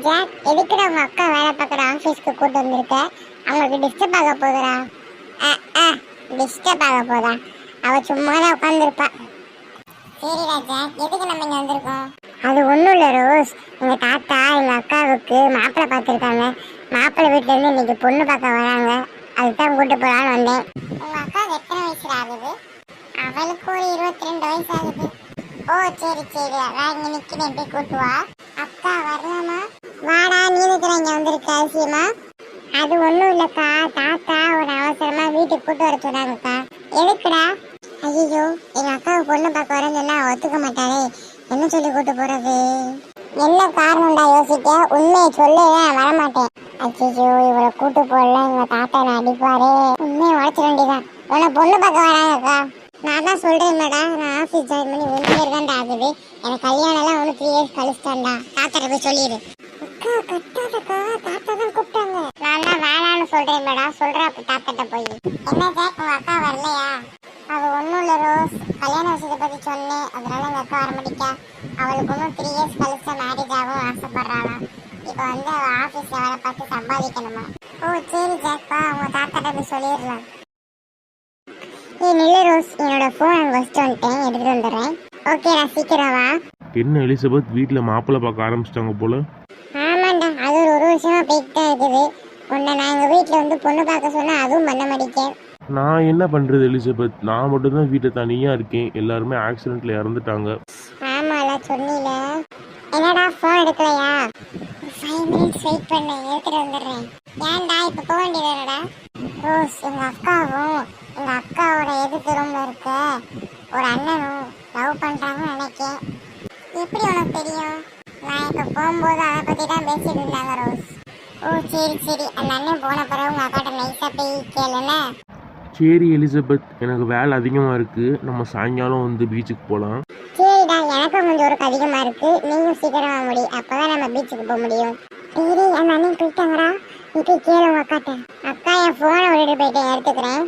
Jack, எதுக்குடா உங்க அக்கா வேலை பார்க்குற ஆஃபீஸ்க்கு கூட்டு வந்திருக்க? அவங்களுக்கு டிஸ்டர்ப் ஆக போகுதா? டிஸ்டர்ப் ஆக போதா? அவ சும்மா தான் உட்காந்துருப்பா. சரிடா ஜாக், எதுக்கு நம்ம இங்கே வந்திருக்கோம்? அது ஒன்றும் இல்லை ரோஸ், எங்கள் தாத்தா எங்கள் அக்காவுக்கு மாப்பிள்ளை பார்த்துருக்காங்க. மாப்பிள்ளை வீட்டிலேருந்து இன்னைக்கு பொண்ணு பார்க்க வராங்க. அதுதான் கூட்டு போகலான்னு வந்தேன். உங்கள் அக்காவுக்கு எத்தனை வயசு ஆகுது? அவளுக்கு ஒரு 22 வயசு ஆகுது. ஓ சரி சரி, அதான் இங்கே நிற்கிறேன், போய் கூட்டு வா. அக்கா வரலாமா? வாடா, நீ இருக்கிற இங்கே வந்திருக்க அவசியமா? அது ஒன்றும் இல்லைக்கா, தாத்தா ஒரு அவசரமாக வீட்டுக்கு கூட்டு வர சொன்னாங்கக்கா. எதுக்குடா? ஐயோ, எங்கள் அக்காவுக்கு பொண்ணு பார்க்க வரேன்னு சொன்னால் ஒத்துக்க மாட்டாரே, என்ன சொல்லி கூட்டு போகிறது? என்ன காரணம்டா யோசிக்க? உண்மையை சொல்லு, வரமாட்டேன். ஐயோ, இவரை கூட்டு போடல, எங்கள் தாத்தா நான் அடிப்பாரே. உண்மையை உழைச்சிட வேண்டியதான். உன்னை பொண்ணு பார்க்க வராங்கக்கா. நான் தான் சொல்றேன் மேடம், நான் ஆஃபீஸ் ஜாயின் பண்ணி 1 இயர் தான்டா ஆகுது. எனக்கு கல்யாணம்லாம் 3 இயர்ஸ் கழிச்சிட்டான்டா. தாத்தாட்ட போய் சொல்லிடு. அக்கா கட்டாதக்கா, தாத்தா தான் கூப்பிட்டாங்க. நான் தான் வேணான்னு சொல்றேன் மேடம், சொல்றேன் அப்ப தாத்தாட்ட போய். என்ன ஜாக், உங்க அக்கா வரலையா? அது ஒன்றும் இல்லை ரோஸ், கல்யாண விஷயத்தை பற்றி சொன்னேன், அதனால எங்கள் அக்கா வர மாட்டேக்கா. அவளுக்கு இன்னும் 3 இயர்ஸ் கழிச்சா மேரேஜ் ஆகும் ஆசைப்படுறாளாம். இப்போ வந்து அவள் ஆஃபீஸில் வேலை பார்த்து சம்பாதிக்கணுமா. ஓ சரி ஜாக்பா, உங்க தாத்தாட்ட போய் சொல்லிடலாம். நில்லு ரோஸ், என்னோட ஃபோன் அங்கே வச்சுட்டு வந்துட்டேன், எடுத்துகிட்டு வந்துடுறேன். ஓகேடா, சீக்கிரம் வா. என்ன எலிசபெத், வீட்டில் மாப்பிள்ளை பார்க்க ஆரம்பிச்சிட்டாங்க போல? ஆமாண்டா, அது ஒரு வருஷமா போயிட்டு தான் இருக்குது. உன்னை நான் எங்கள் வீட்டில் வந்து பொண்ணு பார்க்க சொன்னால் அதுவும் பண்ண மாட்டேங்க. நான் என்ன பண்ணுறது எலிசபெத், நான் மட்டும்தான் வீட்டில் தனியாக இருக்கேன். எல்லாருமே ஆக்சிடெண்ட்டில் இறந்துட்டாங்க. ஆமால சொன்னீல. என்னடா ஃபோன் எடுக்கலையா? 5 மினிட்ஸ் வெயிட் பண்ண, எடுத்துகிட்டு வந்துடுறேன். ஏன்டா இப்போ போக வேண்டியதுடா? ரோஸ், எங்கள் அக்காவும் எங்கள் அக்காவோட எதிர்த்து ரூமில் இருக்க ஒரு அண்ணனும் லவ் பண்ணுறாங்கன்னு நினைக்கேன். எப்படி உனக்கு தெரியும்? நான் இப்போ போகும்போது அதை பற்றி தான் பேசிட்டு இருந்தாங்க ரோஸ். ஓ சரி சரி, அந்த அண்ணன் போன பிறகு உங்கள் அக்காட்ட நைஸாக போய் கேளுன்னு. சரி எலிசபெத், எனக்கு வேலை அதிகமாக இருக்குது, நம்ம சாயங்காலம் வந்து பீச்சுக்கு போகலாம். சரிடா, எனக்கும் கொஞ்சம் ஒர்க் அதிகமாக இருக்குது, நீங்களும் சீக்கிரமாக முடி, அப்போ தான் நம்ம பீச்சுக்கு போக முடியும். சரி, அந்த அண்ணன் போயிட்டாங்கடா, நீ போய் கேளு உங்கள் அக்காட்ட. அக்கா, என் ஃபோனை விட்டுட்டு போயிட்டேன், எடுத்துக்கிறேன்.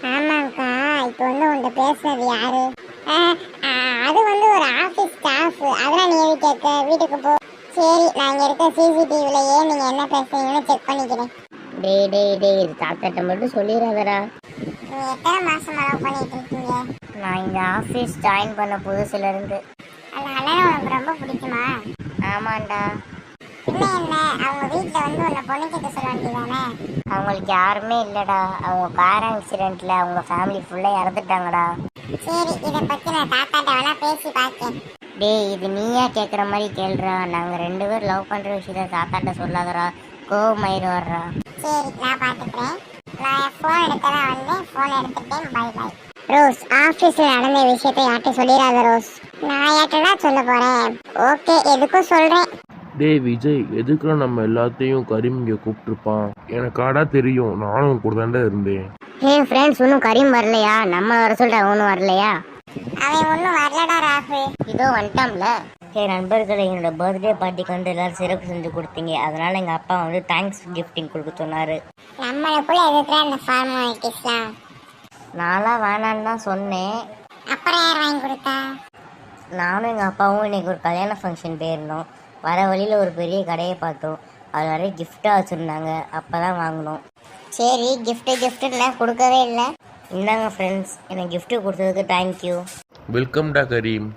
ஆமாங்கக்கா, இப்போ வந்து உன்கிட்ட பேசுனது யாரு? அது வந்து ஒரு ஆஃபீஸ் ஸ்டாஃப், அதெல்லாம் நீ எது கேட்க, வீட்டுக்கு போ. சரி, நான் இங்கே இருக்க சிசிடிவிலையே நீங்கள் என்ன பேசுறீங்கன்னு செக் பண்ணிக்கிறேன். டேய் இது தாத்தாட்ட மட்டும் சொல்லிடாதடா. நீ எத்தனை மாசம் லவ் பண்ணிட்டு இருக்கீங்க? நான் இந்த ஆஃபீஸ் ஜாயின் பண்ண புதுசுலேருந்து. அந்த அண்ணனை உனக்கு ரொம்ப பிடிக்குமா? ஆமாண்டா. என்ன அவங்க வீட்டில் வந்து உன்னை பொண்ணு கேட்க சொல்ல வேண்டியதானே? அவங்களுக்கு யாருமே இல்லைடா, அவங்க கார் ஆக்சிடெண்ட்டில் அவங்க ஃபேமிலி ஃபுல்லாக இறந்துட்டாங்கடா. சரி, இதை பற்றி நான் தாத்தாட்ட வேணா பேசி பார்க்கேன். டேய், இது நீயா கேட்குற மாதிரி கேளுடா. நாங்கள் 2 பேர் லவ் பண்ணுற விஷயத்த தாத்தாட்ட சொல்லாதடா, கோவமாயிரு வர்றா. சரி, நான் பார்த்துக்கிறேன். நான் என் ஃபோன் எடுக்க தான் வந்தேன், ஃபோன் எடுத்துட்டேன், பை பை. ரோஸ், ஆஃபீஸில் நடந்த விஷயத்தை யார்கிட்ட சொல்லிடாத ரோஸ். நான் யார்கிட்ட தான் சொல்ல போகிறேன். ஓகே, எதுக்கும் சொல்கிறேன். டேய் விஜய், எதுக்குள்ள நம்ம எல்லாத்தையும் கரீம் இங்கே கூப்பிட்டுருப்பான்? எனக்காடா தெரியும், நானும் கூட தாண்டா இருந்தேன். ஃப்ரெண்ட்ஸ் ஒன்றும் கரீம் வரலையா? நம்ம வர சொல்லிட்டு ஒன்றும் வரலையா? அவன் ஒன்றும் வரலடா ராகுல். இதோ வந்துட்டான்ல. நண்பர்களை, என்னோட பர்த்டே பார்ட்டிக்கு வந்து எல்லாரும் சிறப்பு செஞ்சு கொடுத்தீங்க, அதனால எங்கள் அப்பா வந்து தேங்க்ஸ் கிஃப்டிங் கொடுக்க சொன்னார். நம்மளுக்குள்ள எதுக்குற அந்த ஃபார்மாலிட்டிஸ்லாம்? நான்லாம் வேணான்னு தான் சொன்னேன். அப்புறம் யார் வாங்கி கொடுத்தா? நானும் எங்கள் அப்பாவும் இன்னைக்கு ஒரு கல்யாண ஃபங்க்ஷன் போயிருந்தோம். வர வழியில் ஒரு பெரிய கடையை பார்த்தோம், அது நிறைய கிஃப்டாக வச்சுருந்தாங்க, அப்போ தான் வாங்கினோம். சரி, கிஃப்ட்டுன்னு கொடுக்கவே இல்லை. இந்தாங்க ஃப்ரெண்ட்ஸ், எனக்கு கிஃப்ட்டு கொடுத்ததுக்கு தேங்க்யூ. வெல்கம்டா கரீம்.